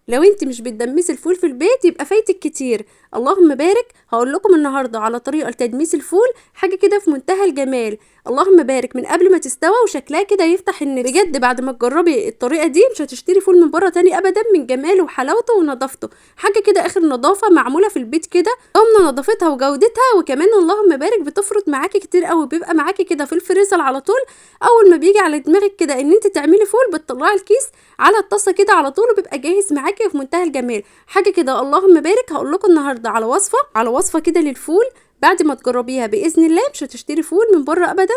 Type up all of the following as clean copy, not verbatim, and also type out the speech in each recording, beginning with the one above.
لو انت مش بتدمسي الفول في البيت يبقى فايتك كتير. اللهم بارك. هقول لكم النهارده على طريقه لتدميس الفول، حاجه كده في منتهى الجمال. اللهم بارك، من قبل ما تستوى وشكلها كده يفتح النفس. بجد بعد ما تجربي الطريقه دي مش هتشتري فول من بره تاني ابدا، من جماله وحلاوته ونظافته. حاجه كده اخر نظافه، معموله في البيت كده، ضامنه نظافتها وجودتها. وكمان اللهم بارك بتفرط معاكي كتير قوي، بيبقى معاكي كده في الفريزر على طول. اول ما بيجي على دماغك كده ان انت تعملي فول، بتطلعي الكيس على الطاسه كده على طول، وبيبقى جاهز معاكي في منتهى الجمال. حاجه كده اللهم بارك. هقول لكم النهارده على وصفه كده للفول. بعد ما تجربيها باذن الله مش هتشتري فول من بره ابدا،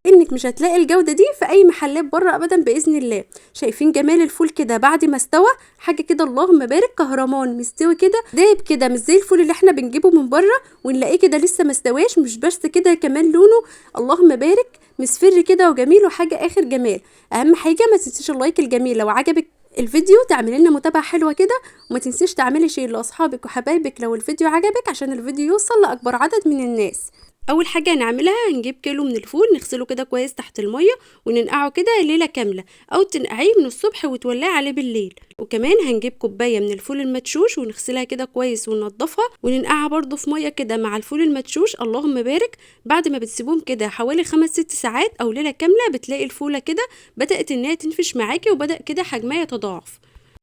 انك مش هتلاقي الجوده دي في اي محلات بره ابدا باذن الله. شايفين جمال الفول كده بعد ما استوى؟ حاجه كده اللهم بارك، كهرمان مستوي كده دايب كده، مش زي الفول اللي احنا بنجيبه من بره ونلاقيه كده لسه ما استواش. مش بس كده، كمان لونه اللهم بارك مصفر كده وجميل، وحاجه اخر جمال. اهم حاجه ما تنسيش اللايك الجميل لو عجبك الفيديو، تعملي لنا متابعه حلوه كده. وما تنسيش تعملي شير لاصحابك وحبايبك لو الفيديو عجبك، عشان الفيديو يوصل لاكبر عدد من الناس. اول حاجه هنعملها، هنجيب كيلو من الفول نغسله كده كويس تحت الميه وننقعه كده ليله كامله، او تنقعيه من الصبح وتولعي عليه بالليل. وكمان هنجيب كوبايه من الفول المدشوش ونغسلها كده كويس وننضفها وننقعها برضو في ميه كده مع الفول المدشوش. اللهم بارك. بعد ما بتسيبوهم كده حوالي 5 6 ساعات او ليله كامله، بتلاقي الفوله كده بدات انها تنفش معاكي، وبدا كده حجمها يتضاعف.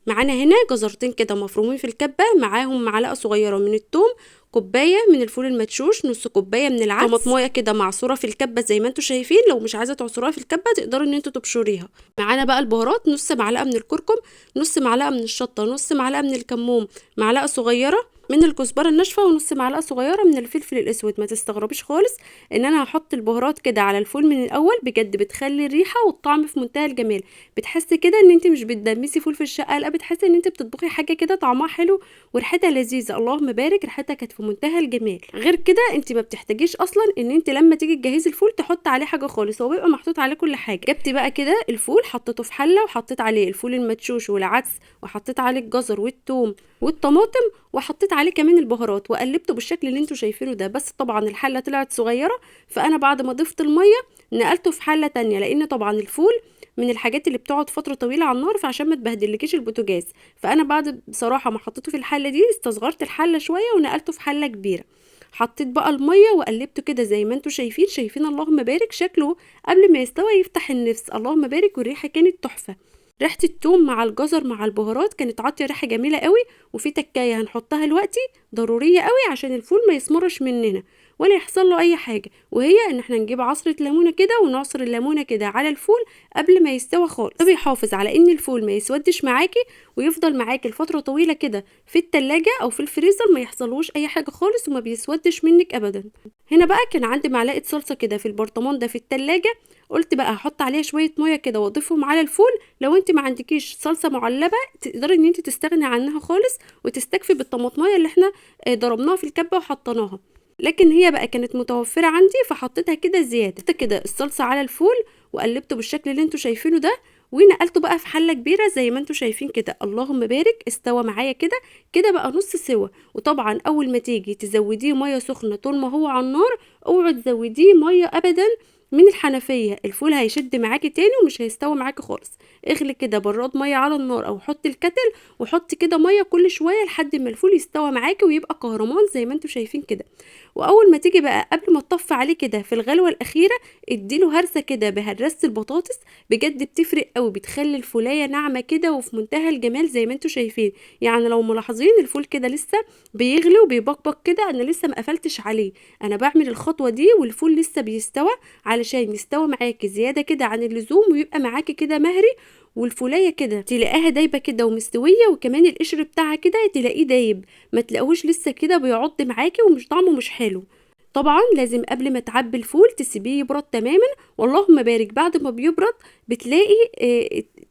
معانا هنا جزرتين كده مفرومين في الكبة، معاهم معلقة صغيرة من الثوم، كوباية من الفول المدشوش، نص كوباية من العدس، طماطمايه كده معصورة في الكبة زي ما انتوا شايفين. لو مش عايزة تعصروها في الكبة تقدروا ان انتوا تبشريها. معانا بقى البهارات، نص معلقة من الكركم، نص معلقة من الشطة، نص معلقة من الكمون، معلقة صغيرة من الكزبره الناشفه، ونص معلقه صغيره من الفلفل الاسود. ما تستغربيش خالص ان انا هحط البهارات كده على الفول من الاول، بجد بتخلي الريحه والطعم في منتهى الجمال. بتحسي كده ان انت مش بتدمسي فول في الشقه، لا بتحسي ان انت بتطبخي حاجه كده طعمها حلو وريحتها لذيذه. اللهم بارك، ريحتها كانت في منتهى الجمال. غير كده انت ما بتحتاجيش اصلا ان انت لما تيجي تجهزي الفول تحط عليه حاجه خالص، هو بيبقى محطوط عليه كل حاجه. جبتي بقى كده الفول حطيته في حله، وحطيت عليه الفول المدشوش والعدس، وحطيت عليه الجزر والثوم والطماطم، وحطيت عليه كمان البهارات، وقلبته بالشكل اللي انتوا شايفينه ده. بس طبعا الحله طلعت صغيره، فانا بعد ما ضفت الميه نقلته في حله تانية، لان طبعا الفول من الحاجات اللي بتقعد فتره طويله على النار، فعشان ما تبهدلكيش البوتاجاز، فانا بعد بصراحه ما حطيته في الحله دي استصغرت الحله شويه ونقلته في حله كبيره. حطيت بقى الميه وقلبته كده زي ما انتوا شايفين. اللهم بارك، شكله قبل ما يستوي يفتح النفس. اللهم بارك، والريحه كانت تحفه. ريحه التوم مع الجزر مع البهارات كانت عاطيه ريحه جميله قوي. وفي تكايه هنحطها دلوقتي ضروريه قوي عشان الفول ما يسمرش مننا ولا يحصل له اي حاجه، وهي ان احنا نجيب عصره ليمونه كده ونعصر الليمونه كده على الفول قبل ما يستوي خالص. ده بيحافظ على ان الفول ما يسودش معاكي، ويفضل معاكي لفتره طويله كده في التلاجة او في الفريزر، ما يحصلوش اي حاجه خالص وما بيسودش منك ابدا. هنا بقى كان عندي معلقه صلصه كده في البرطمان ده في التلاجة، قلت بقى هحط عليها شويه ميه كده واضيفهم على الفول. لو انت ما عندكيش صلصه معلبه تقدري ان انت تستغني عنها خالص وتستكفي بالطماطمايه اللي احنا ضربناها في الكبه وحطيناها. لكن هي بقى كانت متوفره عندي فحطيتها كده زياده. حطيت كده الصلصه على الفول وقلبته بالشكل اللي انتوا شايفينه ده، ونقلته بقى في حله كبيره زي ما انتوا شايفين كده. اللهم بارك، استوى معايا كده. كده بقى نص سوا. وطبعا اول ما تيجي تزوديه ميه سخنه طول ما هو على النار، اوعي تزوديه ميه ابدا من الحنفيه، الفول هيشد معاكي تاني ومش هيستوي معاكي خالص. اغلي كده براد ميه على النار، او حطي الكتل وحطي كده ميه كل شويه لحد ما الفول يستوى معاكي ويبقى كهرمان زي ما انتوا شايفين كده. واول ما تيجي بقى قبل ما تطفي عليه كده في الغلوه الاخيره، اديله هرسه كده بهرسه البطاطس، بجد بتفرق قوي، بتخلي الفولايه ناعمه كده وفي منتهى الجمال زي ما انتوا شايفين. يعني لو ملاحظين الفول كده لسه بيغلي وبيبقبق كده، انا لسه ما قفلتش عليه، انا بعمل الخطوه دي والفول لسه بيستوى علشان يستوى معاكي زياده كده عن اللزوم ويبقى معاكي كده مهري. والفولايه كده تلاقيها دايبه كده ومستويه، وكمان القشر بتاعها كده تلاقيه دايب، ما تلاقوش لسه كده بيعض معاكي ومش طعمه مش حلو. طبعا لازم قبل ما تعبي الفول تسيبيه يبرد تماما. واللهم بارك، بعد ما بيبرد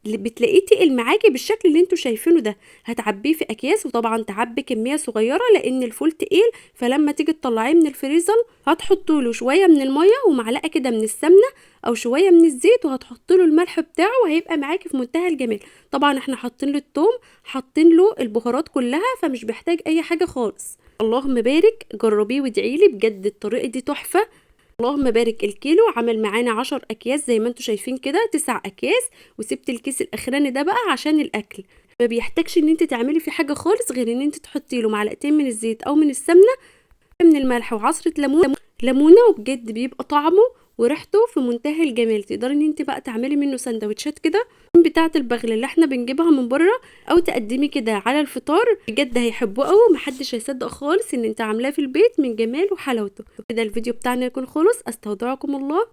بتلاقيه تقل معاكي بالشكل اللي انتوا شايفينه ده. هتعبيه في اكياس، وطبعا تعبي كميه صغيره لان الفول تقيل، فلما تيجي تطلعيه من الفريزر هتحطوا له شويه من الميه ومعلقه كده من السمنه او شويه من الزيت، وهتحط له الملح بتاعه، وهيبقى معاكي في منتهى الجمال. طبعا احنا حاطين له الثوم، حاطين له البهارات كلها، فمش بيحتاج اي حاجه خالص. اللهم بارك، جربيه وادعيلي، بجد الطريقه دي تحفه. اللهم بارك. الكيلو عمل معانا 10 اكياس زي ما انتوا شايفين كده، 9 اكياس، وسبت الكيس الاخراني ده بقى عشان الاكل. ما بيحتاجش ان انت تعملي فيه حاجه خالص غير ان انت تحطي له معلقتين من الزيت او من السمنه، من الملح وعصره ليمونه، وبجد بيبقى طعمه وريحته في منتهى الجمال. تقدري ان انت بقى تعملي منه سندوتشات كده بتاعه البغل اللي احنا بنجيبها من بره، او تقدمي كده على الفطار، بجد هيحبوه قوي ومحدش هيصدق خالص ان انت عاملاه في البيت من جمال وحلاوته. كده الفيديو بتاعنا يكون خلص، استودعكم الله.